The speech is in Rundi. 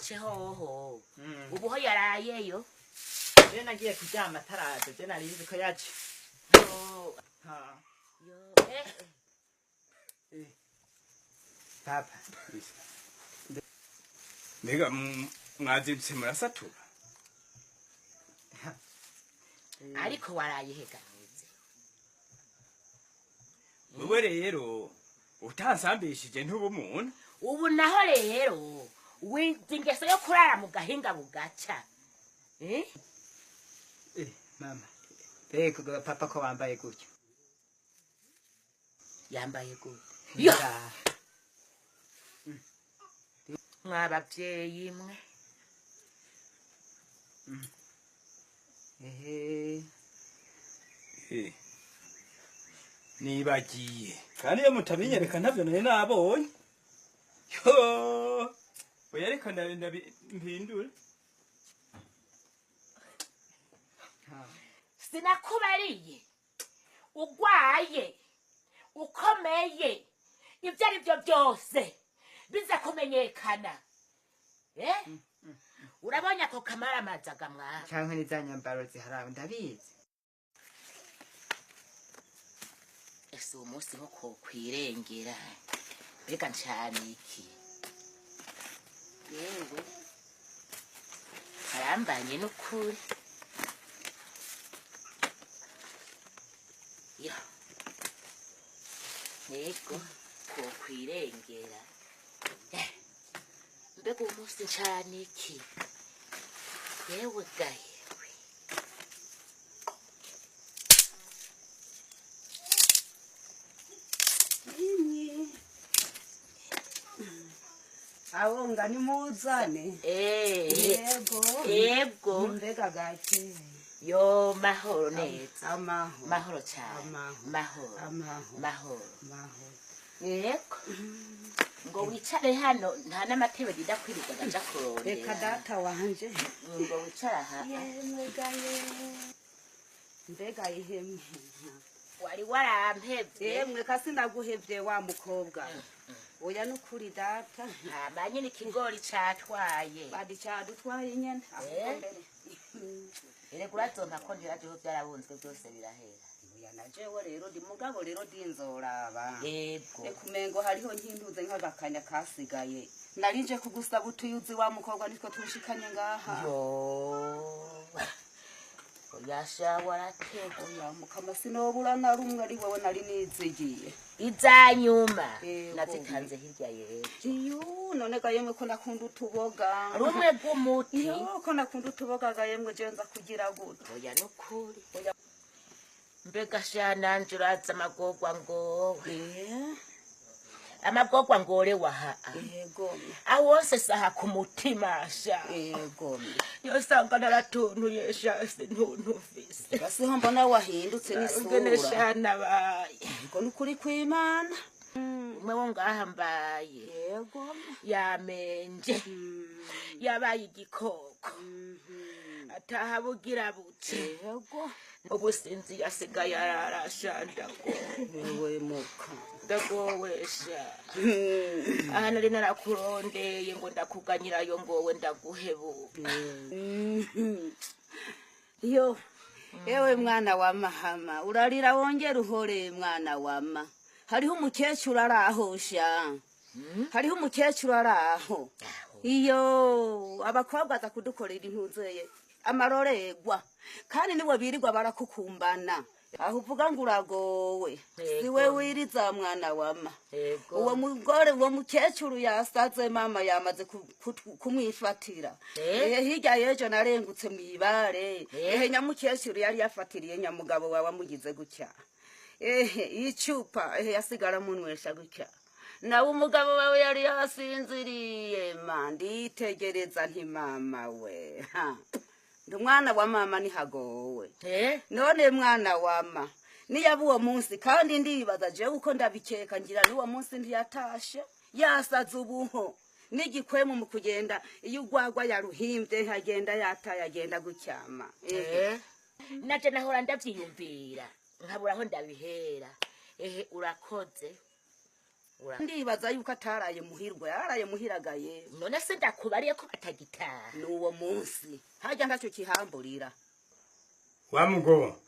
Chehoho. Ubuho yarayeyo. Je nagiye kuryama taraje je narizi ko yaje. Yo. Ha. Yo. Papa. 내가 mwazibutse murasatura Ariko waraye heganize. wewe rero utansambishije ntubumuntu Ubu naho rero wingeso yo kurara mu gahinga bugaca. Mama. Beko papa ko wambaye gutyo. Yambaye gute? Yo. Mwabavyeyi mwe. nibagiye kandi iyo mutabinyereka ntavyo nari nabonye yo oya ariko mpindure Sinakubariye ugwaye ukomeye ibyo ari byo byose biza kumenyekana. Urabonye ako kamara mazaga mwa Cyangwa nizanyambaro ziharawe ndabizi. ese umunsi ho ko kwirengera bega ncane iki yewe arambanye n'ukuri ya nego ko kwirengera mbega umunsi ncane iki yewe gaye Awonga ni muzane. Yego. Mbega gake. Yo mahoro neza. Amahoro. Mahoro cyane. Mahoro. Mahoro. Yego. Ngo wicare hano nta n'amatebe didakwirirwa gaja kurondera. Reka data wanje. Ngo wicara ha. Mbega ihemwe. Wari warampevye. Yemwe kasi ndaguhevye wa mukobwa. Oya nukuri data. Abanye n'ikigori catwaye. Badi cadutwaye nyene. Ere kurazonka ko ndirajeho byarabunzwe byose birahera. Oya najewe rero ndi mugabo rero dinzoraba. Yego. Ekumengo hariho nkinduze nk'agakanya kasigaye. Narinje kugusaba utuyuzi wa mukobwa nitwo tushikanye ngaha. Yo. Yasha waratego ya mukama sinobura na rumwe ari wewe nari nizigiye izanyuma nazitanze hirya yeje iyo none gayemwe ko nakunda utuboga rumwe gumuti yo ko nakunda utuboga gayemwe jenza kugira gute oya nukuri mbega shananje uraza amagogwa ngo amagogwa ngore waha yego awose saha ku mutima sha yego yosanga naratuntuye sha sintuntuvise basi mbona wahindutse n'isura shana baye ngo nukuri kw'Imana umwe wo ngaha mbaye yego yamenje yabaye igikoko ataha bugira buce yego ubusinzi yasigaye ararashandago wewe muka ndagowesha aha nari narakurondeye ngo ndakuganyirayo ngowe ndaguhebuka yo ewe mwana wa mahama urarira wongera uhore mwana wama hariho umukecuru arahosha hariho umukecuru araho iyo abakobwa aza kudukorera intuzeye amarorerwa kandi niwe birirwa barakukumbana aho uvuga ngo uragowe siwe wiriza mwana wama uwo mugore uwo mukecuru yasaze mama yamaze kumwifatira hirya yejo narengutse mwibare nyamukecuru yari yafatiriye nyamugabo wawe amugize gutya icupa yasigara munwesha gutya nawe umugabo wawe yari yasinziriye manditegereza nti mama we umwana wa mama ni hagowe none mwana wama niyabu uwo munsi kandi ndibaza je uko ndabikeka ngira n'uwo munsi ndiyatashe yasaza ubuho n'igikwemu mu kugenda iyo ugwagwa yaruhimbye nkagenda yataye agenda gucyama naje nahora ndavyiyumvira nkabura aho ndabihera urakoze ndibaza yuko ataraye muhirwa yaraye muhiragaye none se ndakubariye ko batagitaha n'uwo munsi hajya ntacyo kihamburira wa mugobo